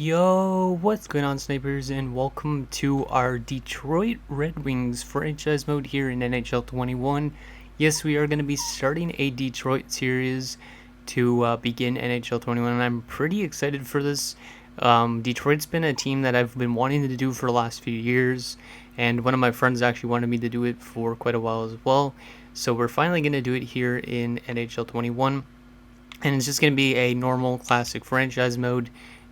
Yo, what's going on, snipers, and welcome to our Detroit Red Wings franchise mode here in NHL 21. Yes, we are going to be starting a Detroit series to begin NHL 21, and I'm pretty excited for this. Detroit's been a team that I've been wanting to do for the last few years, and one of my friends actually wanted me to do it for quite a while as well. So we're finally going to do it here in NHL 21, and it's just going to be a normal classic franchise mode.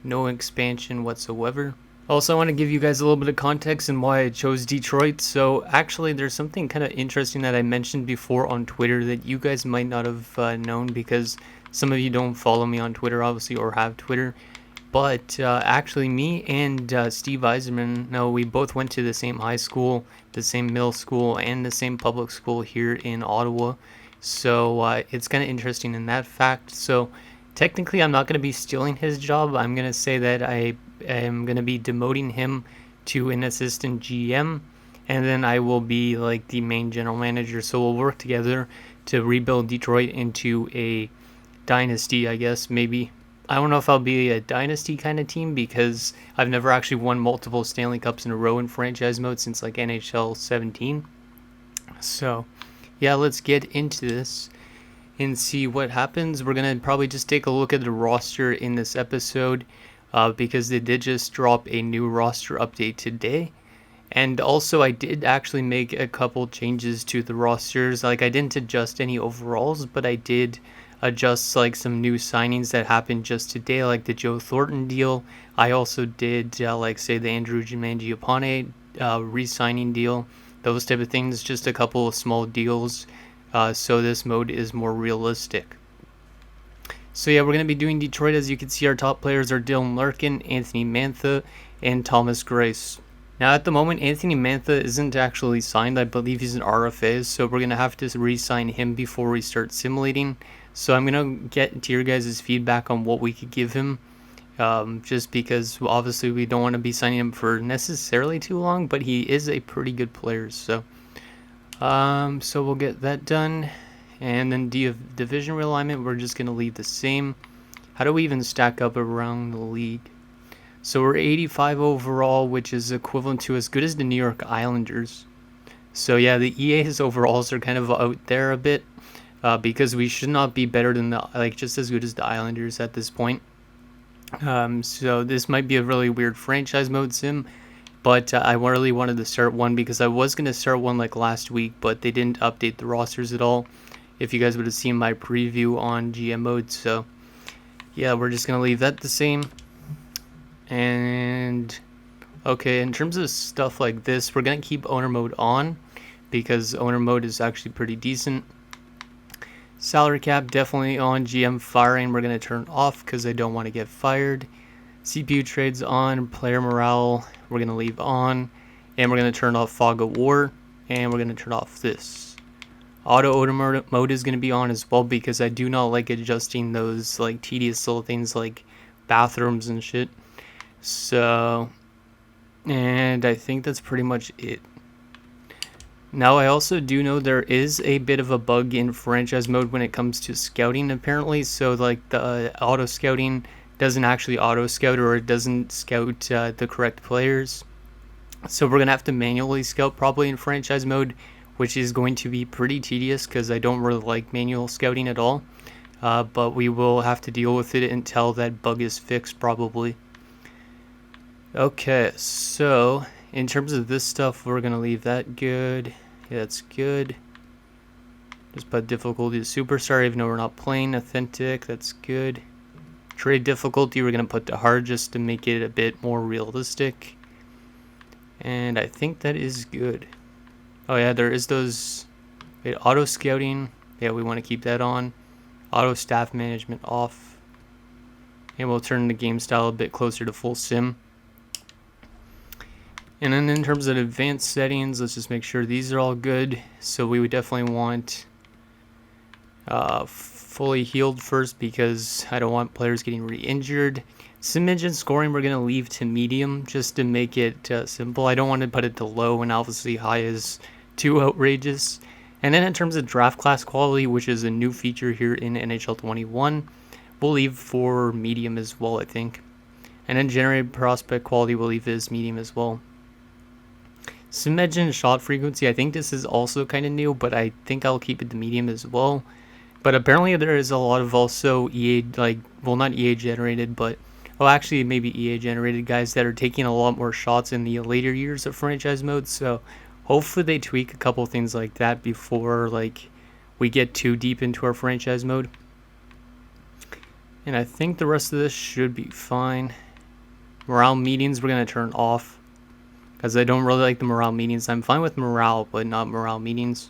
No expansion whatsoever. Also, I want to give you guys a little bit of context and why I chose Detroit. So actually, there's something kind of interesting that I mentioned before on Twitter that you guys might not have known, because some of you don't follow me on Twitter, obviously, or have Twitter. But actually, me and Steve Eiserman, we both went to the same high school, the same middle school, and the same public school here in Ottawa. So it's kind of interesting in that fact. So technically, I'm not going to be stealing his job. I'm going to say that I am going to be demoting him to an assistant GM, and then I will be like the main general manager. So we'll work together to rebuild Detroit into a dynasty, I guess, maybe. I don't know if I'll be a dynasty kind of team, because I've never actually won multiple Stanley Cups in a row in franchise mode since like NHL 17. So yeah, let's get into this and see what happens. We're going to probably just take a look at the roster in this episode, because they did just drop a new roster update today. And also, I did actually make a couple changes to the rosters. Like, I didn't adjust any overalls, but I did adjust like some new signings that happened just today, like the Joe Thornton deal. I also did like, say, the Andrew Mangiapane re-signing deal, those type of things, just a couple of small deals. So this mode is more realistic. So yeah, we're going to be doing Detroit. As you can see, our top players are Dylan Larkin, Anthony Mantha, and Thomas Greiss. Now at the moment, Anthony Mantha isn't actually signed. I believe he's an RFA, so we're going to have to re-sign him before we start simulating. So I'm going to get to your guys' feedback on what we could give him. Just because obviously we don't want to be signing him for necessarily too long, but he is a pretty good player. So we'll get that done, and then division realignment, we're just going to leave the same. How do we even stack up around the league? So we're 85 overall, which is equivalent to as good as the New York Islanders. So yeah, the EA's overalls are kind of out there a bit, because we should not be better than just as good as the Islanders at this point. So this might be a really weird franchise mode sim. But I really wanted to start one, because I was going to start one like last week, but they didn't update the rosters at all, if you guys would have seen my preview on GM mode. So yeah, we're just going to leave that the same. And okay, in terms of stuff like this, we're going to keep owner mode on, because owner mode is actually pretty decent. Salary cap definitely on. GM firing we're going to turn off, because I don't want to get fired. CPU trades on. Player morale we're going to leave on, and we're going to turn off fog of war, and we're going to turn off this. Auto owner mode is going to be on as well, because I do not like adjusting those like tedious little things like bathrooms and shit. So, and I think that's pretty much it. Now, I also do know there is a bit of a bug in franchise mode when it comes to scouting, apparently. So like the auto scouting doesn't actually auto scout, or it doesn't scout the correct players. So we're going to have to manually scout probably in franchise mode, which is going to be pretty tedious, because I don't really like manual scouting at all. But we will have to deal with it until that bug is fixed probably. Okay, so in terms of this stuff, we're going to leave that good. Yeah, that's good. Just put difficulty to superstar, even though we're not playing authentic. That's good. Trade difficulty we're going to put to hard, just to make it a bit more realistic. And I think that is good. Oh yeah, there is those auto scouting. Yeah, we want to keep that on. Auto staff management off. And we'll turn the game style a bit closer to full sim. And then in terms of advanced settings, let's just make sure these are all good. So we would definitely want fully healed first, because I don't want players getting re-injured. Sim engine scoring we're going to leave to medium, just to make it simple. I don't want to put it to low, and obviously high is too outrageous. And then in terms of draft class quality, which is a new feature here in NHL 21, we'll leave for medium as well, I think. And then generated prospect quality will leave as medium as well. Submergent shot frequency, I think this is also kind of new, but I think I'll keep it to medium as well. But apparently there is a lot of also EA, not EA generated, but, well, actually maybe EA generated guys that are taking a lot more shots in the later years of franchise mode. So hopefully they tweak a couple things like that before we get too deep into our franchise mode. And I think the rest of this should be fine. Morale meetings we're going to turn off, because I don't really like the morale meetings. I'm fine with morale, but not morale meetings.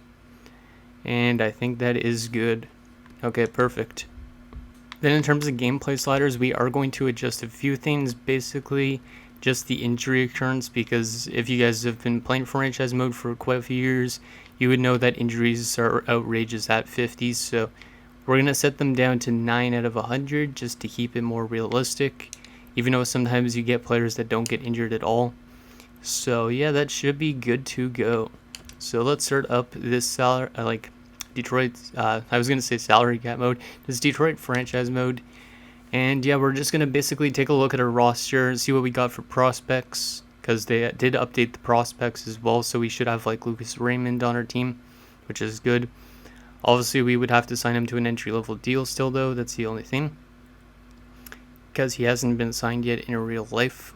And I think that is good. Okay, perfect. Then in terms of gameplay sliders, we are going to adjust a few things. Basically, just the injury occurrence, because if you guys have been playing franchise mode for quite a few years, you would know that injuries are outrageous at 50. So we're going to set them down to 9 out of 100 just to keep it more realistic, even though sometimes you get players that don't get injured at all. So yeah, that should be good to go. So let's start up this Detroit, I was going to say salary cap mode, this Detroit franchise mode. And yeah, we're just going to basically take a look at our roster and see what we got for prospects, because they did update the prospects as well, so we should have like Lucas Raymond on our team, which is good. Obviously, we would have to sign him to an entry-level deal still, though. That's the only thing, because he hasn't been signed yet in real life.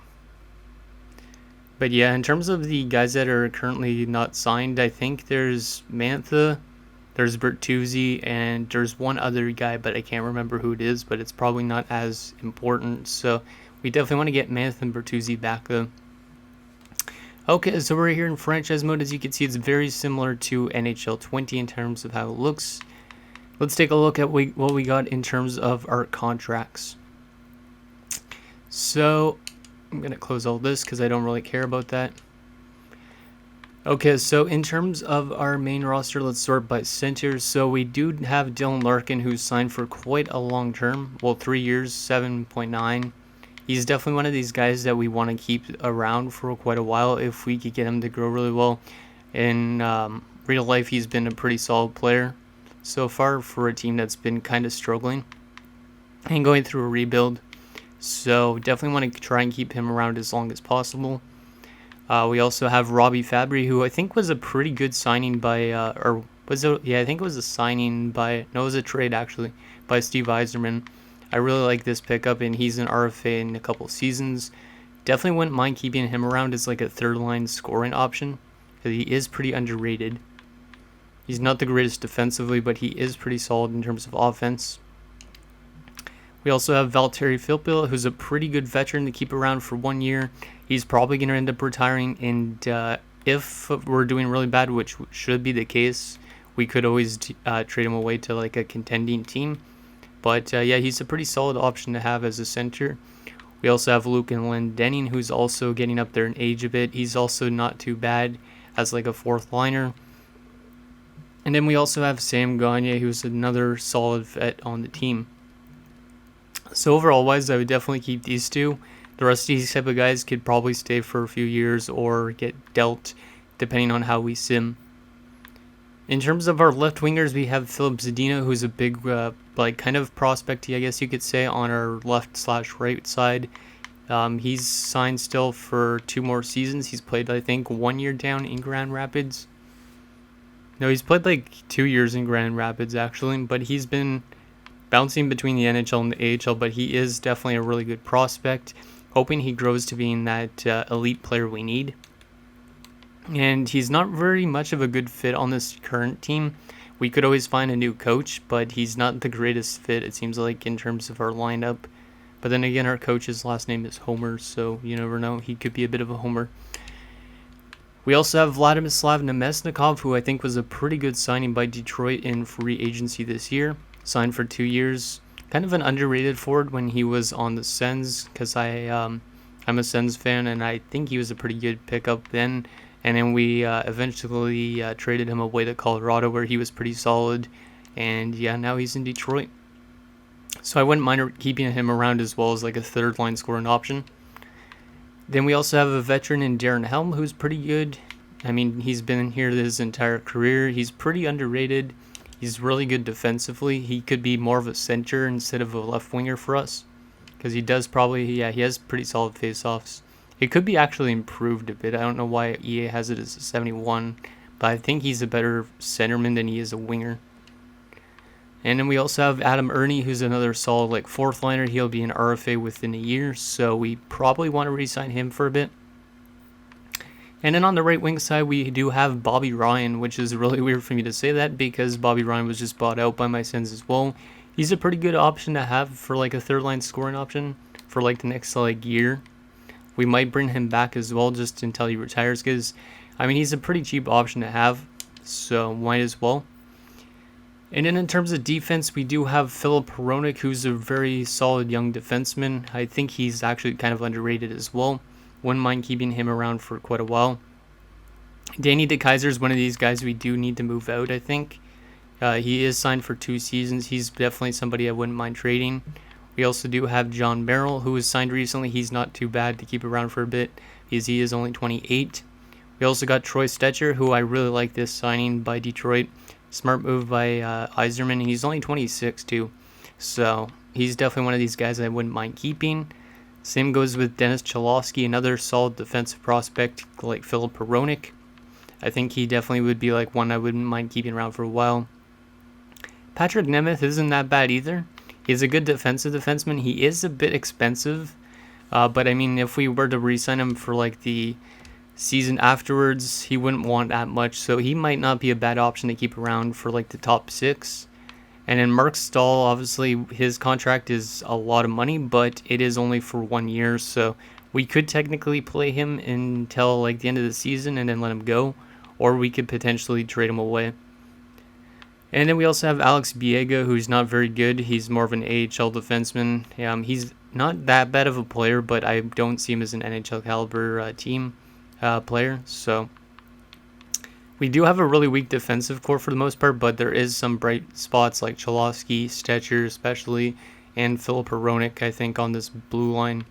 But yeah, in terms of the guys that are currently not signed, I think there's Mantha, there's Bertuzzi, and there's one other guy, but I can't remember who it is, but it's probably not as important. So we definitely want to get Mantha and Bertuzzi back, though. Okay, so we're here in franchise mode. As you can see, it's very similar to NHL 20 in terms of how it looks. Let's take a look at what we got in terms of our contracts. So I'm going to close all this because I don't really care about that. Okay, so in terms of our main roster, let's sort by centers. So we do have Dylan Larkin, who's signed for quite a long term. Well, 3 years, 7.9. He's definitely one of these guys that we want to keep around for quite a while if we could get him to grow really well. In real life, he's been a pretty solid player so far for a team that's been kind of struggling and going through a rebuild. So definitely want to try and keep him around as long as possible. We also have Robbie Fabry, who I think was a pretty good signing by, I think it was a signing by, no, it was a trade actually, by Steve Yzerman. I really like this pickup, and he's an RFA in a couple seasons. Definitely wouldn't mind keeping him around as like a third-line scoring option, because he is pretty underrated. He's not the greatest defensively, but he is pretty solid in terms of offense. We also have Valtteri Filppula, who's a pretty good veteran to keep around for 1 year. He's probably going to end up retiring, and if we're doing really bad, which should be the case, we could always trade him away to like a contending team. But yeah, he's a pretty solid option to have as a center. We also have Luke and Lendening, who's also getting up there in age a bit. He's also not too bad as like a fourth liner. And then we also have Sam Gagner, who's another solid vet on the team. So overall wise, I would definitely keep these two. The rest of these type of guys could probably stay for a few years or get dealt, depending on how we sim. In terms of our left wingers, we have Philip Zadina, who's a big, kind of prospect, I guess you could say, on our left/right side. He's signed still for 2 more seasons. He's played, I think, 1 year down in Grand Rapids. No, he's played like 2 years in Grand Rapids, actually, but he's been bouncing between the NHL and the AHL, but he is definitely a really good prospect. Hoping he grows to being that elite player we need. And he's not very much of a good fit on this current team. We could always find a new coach, but he's not the greatest fit, it seems like, in terms of our lineup. But then again, our coach's last name is Homer, so you never know. He could be a bit of a homer. We also have Vladislav Nemesnikov, who I think was a pretty good signing by Detroit in free agency this year. Signed for 2 years. Kind of an underrated forward when he was on the Sens, because I'm a Sens fan, and I think he was a pretty good pickup then. And then we eventually traded him away to Colorado, where he was pretty solid. And yeah, now he's in Detroit. So I wouldn't mind keeping him around as well as like a third-line scoring option. Then we also have a veteran in Darren Helm, who's pretty good. I mean, he's been here his entire career. He's pretty underrated. He's really good defensively. He could be more of a center instead of a left winger for us. because he does probably, yeah, he has pretty solid face-offs. It could be actually improved a bit. I don't know why EA has it as a 71, but I think he's a better centerman than he is a winger. And then we also have Adam Ernie, who's another solid like fourth liner. He'll be an RFA within a year, so we probably want to re-sign him for a bit. And then on the right wing side, we do have Bobby Ryan, which is really weird for me to say that because Bobby Ryan was just bought out by my Sens as well. He's a pretty good option to have for like a third line scoring option for like the next like year. We might bring him back as well just until he retires because, I mean, he's a pretty cheap option to have, so might as well. And then in terms of defense, we do have Filip Hronek, who's a very solid young defenseman. I think he's actually kind of underrated as well. Wouldn't mind keeping him around for quite a while. Danny DeKeyser is one of these guys we do need to move out, I think. He is signed for 2 seasons. He's definitely somebody I wouldn't mind trading. We also do have John Merrill, who was signed recently. He's not too bad to keep around for a bit because he is only 28. We also got Troy Stecher, who I really like this signing by Detroit. Smart move by Yzerman. He's only 26 too. So he's definitely one of these guys I wouldn't mind keeping. Same goes with Dennis Cholowski, another solid defensive prospect like Filip Hronek. I think he definitely would be like one I wouldn't mind keeping around for a while. Patrick Nemeth isn't that bad either. He's a good defensive defenseman. He is a bit expensive, but I mean, if we were to re-sign him for like the season afterwards, he wouldn't want that much, so he might not be a bad option to keep around for like the top 6. And then Mark Stahl, obviously his contract is a lot of money, but it is only for 1 year, so we could technically play him until like the end of the season and then let him go, or we could potentially trade him away. And then we also have Alex Biega, who's not very good. He's more of an AHL defenseman. He's not that bad of a player, but I don't see him as an NHL caliber team player. So we do have a really weak defensive core for the most part, but there is some bright spots like Cholowski, Stecher especially, and Filip Hronek, I think, on this blue line.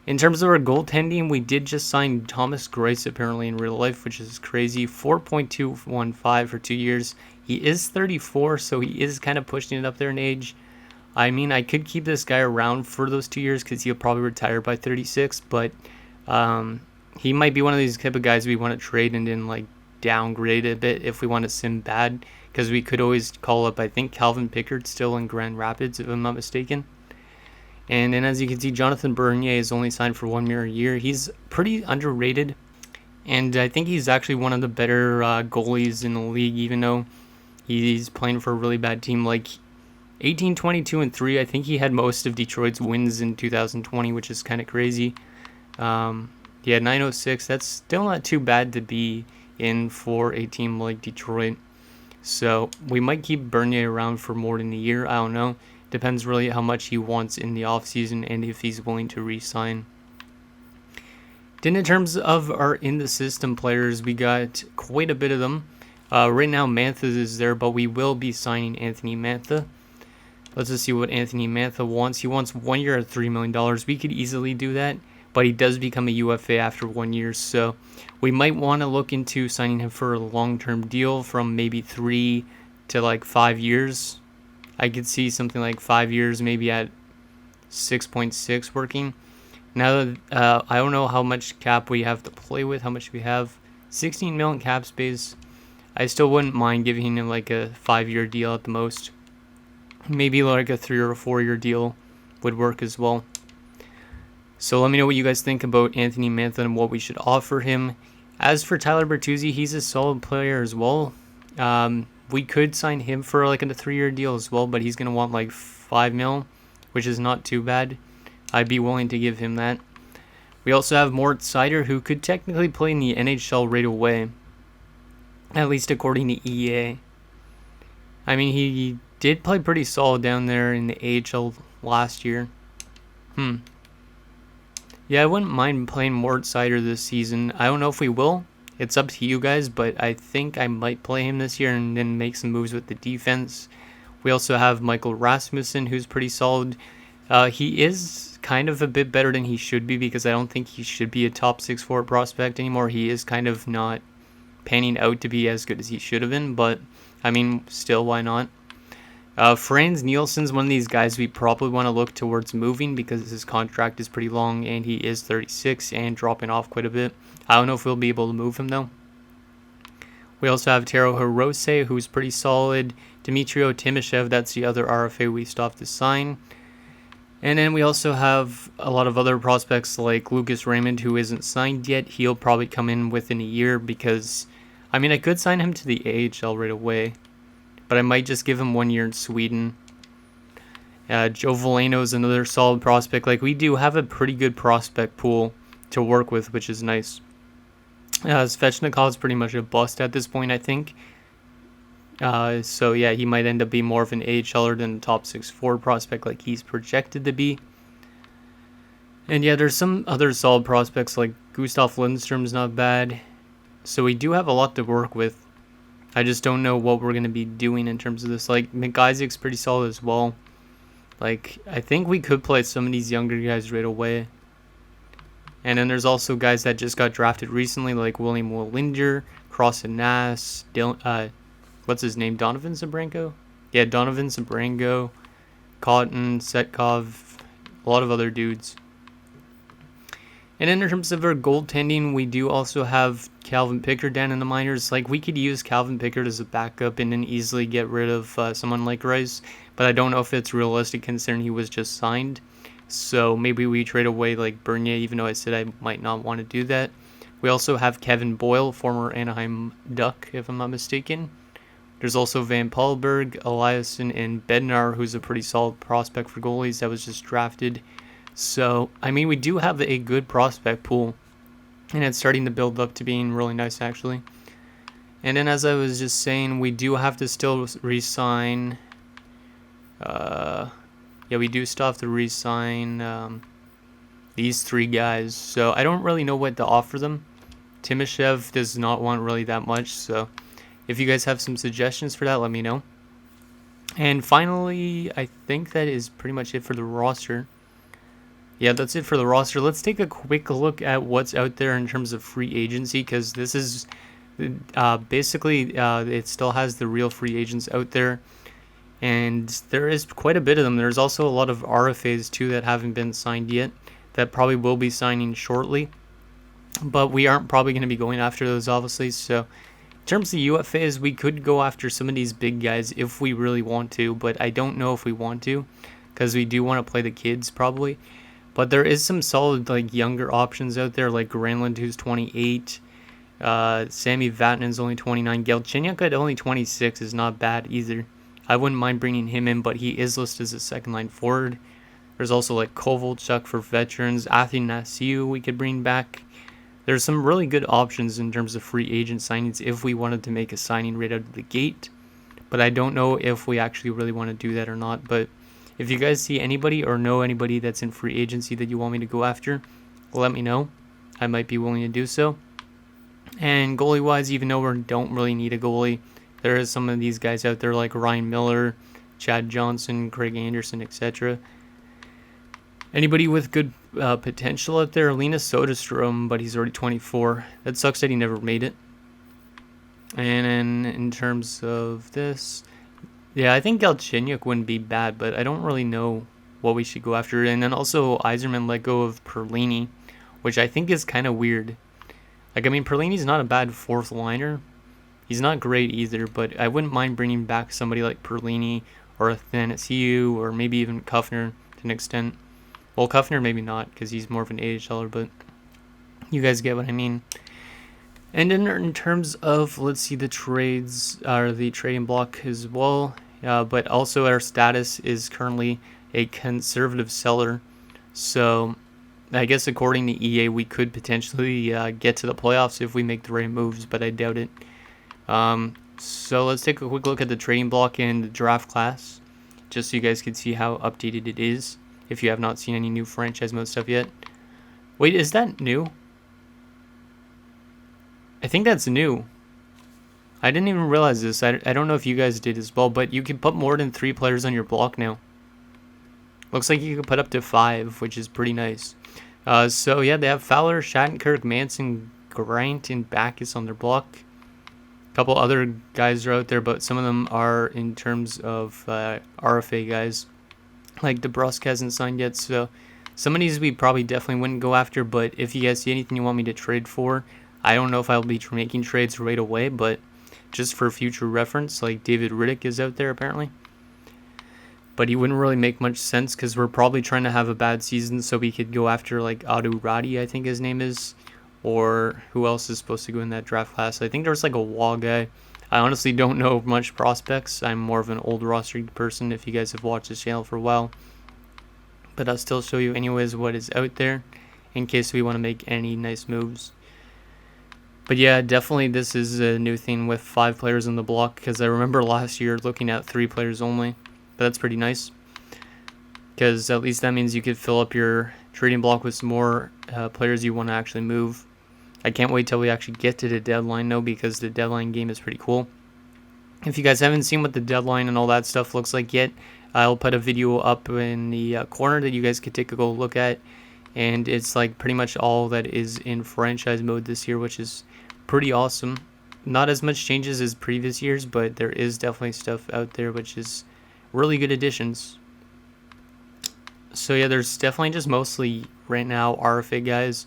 In terms of our goaltending, we did just sign Thomas Greiss apparently in real life, which is crazy. 4.215 for 2 years. He is 34, so he is kind of pushing it up there in age. I mean, I could keep this guy around for those 2 years because he'll probably retire by 36, but he might be one of these type of guys we want to trade and then like downgrade a bit if we want to sim bad, because we could always call up, I think, Calvin Pickard still in Grand Rapids, if I'm not mistaken. And then as you can see, Jonathan Bernier is only signed for 1 year a year. He's pretty underrated, and I think he's actually one of the better goalies in the league, even though he's playing for a really bad team. Like 18, 22, and 3, I think he had most of Detroit's wins in 2020, which is kind of crazy. He had 906. That's still not too bad to be in for a team like Detroit. So we might keep Bernier around for more than a year. I don't know. Depends really how much he wants in the offseason and if he's willing to re-sign. Then in terms of our in-the-system players, we got quite a bit of them. Right now, Mantha is there, but we will be signing Anthony Mantha. Let's just see what Anthony Mantha wants. He wants 1 year at $3 million. We could easily do that, but he does become a UFA after 1 year, so we might want to look into signing him for a long-term deal from maybe 3 to like 5 years. I could see something like 5 years, maybe at 6.6 working. Now, I don't know how much cap we have to play with, how much we have. 16 million cap space. I still wouldn't mind giving him like a 5-year deal at the most. Maybe like a 3 or a 4-year deal would work as well. So let me know what you guys think about Anthony Mantha and what we should offer him. As for Tyler Bertuzzi, he's a solid player as well. We could sign him for like a 3-year deal as well, but he's going to want like 5 mil, which is not too bad. I'd be willing to give him that. We also have Mort Seider, who could technically play in the NHL right away, at least according to EA. I mean, he did play pretty solid down there in the AHL last year. Yeah, I wouldn't mind playing Mort Seider this season. I don't know if we will. It's up to you guys, but I think I might play him this year and then make some moves with the defense. We also have Michael Rasmussen, who's pretty solid. He is kind of a bit better than he should be because I don't think he should be a top 6 forward prospect anymore. He is kind of not panning out to be as good as he should have been, but I mean, still, why not? Franz Nielsen's one of these guys we probably want to look towards moving because his contract is pretty long and he is 36 and dropping off quite a bit. I don't know if we'll be able to move him though. We also have Taro Hirose, who's pretty solid. Dmitrio Timoshev, that's the other RFA we still have to sign. And then we also have a lot of other prospects like Lucas Raymond, who isn't signed yet. He'll probably come in within a year because, I mean, I could sign him to the AHL right away, but I might just give him 1 year in Sweden. Joe Veleno is another solid prospect. Like, we do have a pretty good prospect pool to work with, which is nice. Svechnikov is pretty much a bust at this point, I think. So yeah, he might end up being more of an AHLer than a top 6 forward prospect like he's projected to be. And yeah, there's some other solid prospects like Gustav Lindstrom's not bad. So we do have a lot to work with. I just don't know what we're going to be doing in terms of this. Like, McIsaac's pretty solid as well. Like, I think we could play some of these younger guys right away. And then there's also guys that just got drafted recently, like William Wallinger, Crossan Nass, what's his name, Donovan Zabrango? Yeah, Donovan Zabrango, Cotton, Setkov, a lot of other dudes. And in terms of our goaltending, we do also have Calvin Pickard down in the minors. Like, we could use Calvin Pickard as a backup and then easily get rid of someone like Rice, but I don't know if it's realistic considering he was just signed. So maybe we trade away like Bernier, even though I said I might not want to do that. We also have Kevin Boyle, former Anaheim Duck, if I'm not mistaken. There's also Van Paulberg, Eliasson, and Bednar, who's a pretty solid prospect for goalies that was just drafted. So, I mean, we do have a good prospect pool, and it's starting to build up to being really nice, actually. And then, as I was just saying, we do have to still re-sign... Yeah, we do still have to re-sign these 3 guys. So I don't really know what to offer them. Timoshev does not want really that much. So if you guys have some suggestions for that, let me know. And finally, I think that is pretty much it for the roster. Yeah, that's it for the roster. Let's take a quick look at what's out there in terms of free agency, because this is basically it still has the real free agents out there. And there is quite a bit of them. There's also a lot of RFAs too that haven't been signed yet that probably will be signing shortly. But we aren't probably going to be going after those, obviously. So in terms of UFAs, we could go after some of these big guys if we really want to. But I don't know if we want to, because we do want to play the kids probably. But there is some solid like younger options out there, like Granlund, who's 28. Sammy Vatanen's only 29. Galchenyuk at only 26 is not bad either. I wouldn't mind bringing him in, but he is listed as a second-line forward. There's also like Kovalchuk for veterans. Athanasiou we could bring back. There's some really good options in terms of free agent signings if we wanted to make a signing right out of the gate. But I don't know if we actually really want to do that or not. But if you guys see anybody or know anybody that's in free agency that you want me to go after, let me know. I might be willing to do so. And goalie-wise, even though we don't really need a goalie, there is some of these guys out there like Ryan Miller, Chad Johnson, Craig Anderson, etc. Anybody with good potential out there? Linus Soderstrom, but he's already 24. That sucks that he never made it. And then in terms of this, yeah, I think Galchenyuk wouldn't be bad, but I don't really know what we should go after. And then also Yzerman let go of Perlini, which I think is kind of weird. Like, I mean, Perlini's not a bad 4th liner. He's not great either, but I wouldn't mind bringing back somebody like Perlini or Athanasiou or maybe even Kuffner to an extent. Well, Kuffner maybe not because he's more of an AHLer, but you guys get what I mean. And in terms of, let's see, the trades, or the trading block as well, but also our status is currently a conservative seller. So I guess according to EA, we could potentially get to the playoffs if we make the right moves, but I doubt it. So let's take a quick look at the trading block and the draft class, just so you guys can see how updated it is, if you have not seen any new franchise mode stuff yet. Wait, is that new? I think that's new. I didn't even realize this. I don't know if you guys did as well, but you can put more than 3 players on your block now. Looks like you can put up to 5, which is pretty nice. So yeah, they have Fowler, Shattenkirk, Manson, Grant, and Backus on their block. couple other guys are out there, but some of them are in terms of RFA guys. Like DeBrusque hasn't signed yet, so some of these we probably definitely wouldn't go after. But if you guys see anything you want me to trade for, I don't know if I'll be making trades right away, but just for future reference, like David Riddick is out there apparently. But he wouldn't really make much sense because we're probably trying to have a bad season so we could go after like Adu Radi, I think his name is. Or who else is supposed to go in that draft class? I think there's like a wall guy. I honestly don't know much prospects. I'm more of an old roster person if you guys have watched this channel for a while. But I'll still show you anyways what is out there in case we want to make any nice moves. But yeah, definitely this is a new thing with 5 players on the block, because I remember last year looking at 3 players only. But that's pretty nice, because at least that means you could fill up your trading block with some more players you want to actually move. I can't wait till we actually get to the deadline though, because the deadline game is pretty cool. If you guys haven't seen what the deadline and all that stuff looks like yet, I'll put a video up in the corner that you guys could take a go look at. And it's like pretty much all that is in franchise mode this year, which is pretty awesome. Not as much changes as previous years, but there is definitely stuff out there which is really good additions. So yeah, there's definitely just mostly right now RFA guys.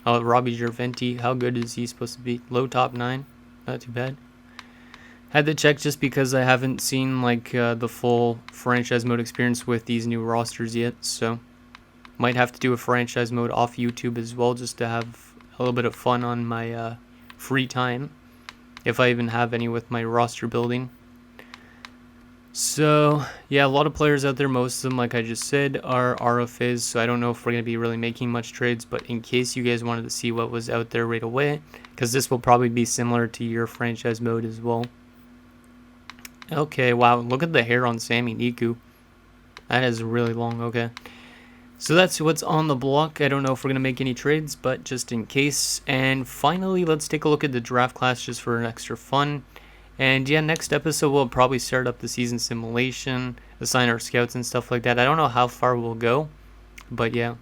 Robbie Gerventi, how good is he supposed to be? Low top 9, not too bad. Had to check just because I haven't seen like the full franchise mode experience with these new rosters yet, so might have to do a franchise mode off YouTube as well, just to have a little bit of fun on my free time, if I even have any with my roster building. So yeah, a lot of players out there, most of them, like I just said, are RFAs, so I don't know if we're going to be really making much trades, but in case you guys wanted to see what was out there right away, because this will probably be similar to your franchise mode as well. Okay, wow, look at the hair on Sami Niku. That is really long. Okay, so that's what's on the block. I don't know if we're going to make any trades, but just in case. And finally, let's take a look at the draft class just for an extra fun. And yeah, next episode we'll probably start up the season simulation, assign our scouts and stuff like that. I don't know how far we'll go, but yeah.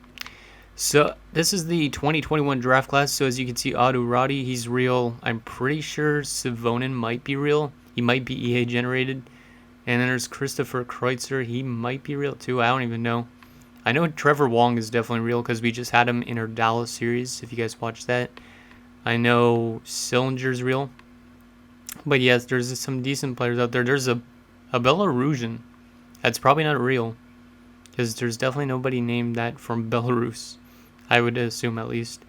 So this is the 2021 draft class. So as you can see, Adu Radi, he's real. I'm pretty sure Savonin might be real. He might be EA generated. And then there's Christopher Kreutzer. He might be real too. I don't even know. I know Trevor Wong is definitely real because we just had him in our Dallas series, if you guys watched that. I know Sillinger's real. But yes, there's some decent players out there. There's a Belarusian. That's probably not real, because there's definitely nobody named that from Belarus, I would assume at least.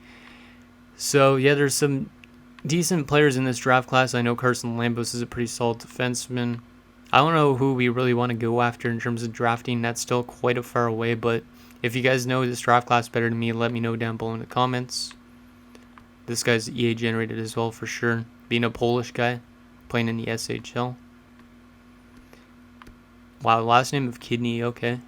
So yeah, there's some decent players in this draft class. I know Carson Lambos is a pretty solid defenseman. I don't know who we really want to go after in terms of drafting. That's still quite a far away, but if you guys know this draft class better than me, let me know down below in the comments. This guy's EA generated as well for sure, being a Polish guy playing in the SHL. Wow, last name of Kidney, okay.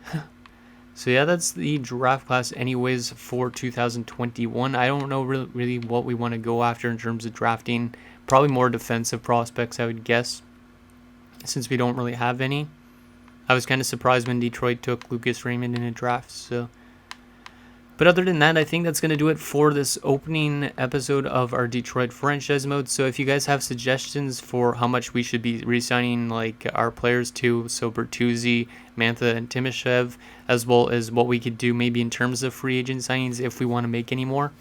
So yeah, that's the draft class anyways for 2021. I don't know really what we want to go after in terms of drafting. Probably more defensive prospects, I would guess, since we don't really have any. I was kind of surprised when Detroit took Lucas Raymond in a draft, so. But other than that, I think that's going to do it for this opening episode of our Detroit franchise mode. So if you guys have suggestions for how much we should be re-signing like our players to, so Bertuzzi, Mantha, and Timoshev, as well as what we could do maybe in terms of free agent signings if we want to make any more.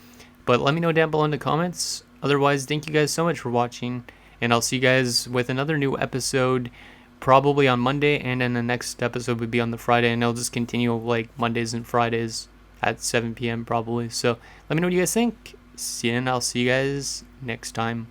But let me know down below in the comments. Otherwise, thank you guys so much for watching, and I'll see you guys with another new episode probably on Monday, and then the next episode would be on the Friday, and I'll just continue like Mondays and Fridays at 7 p.m. probably. So let me know what you guys think. See you, and I'll see you guys next time.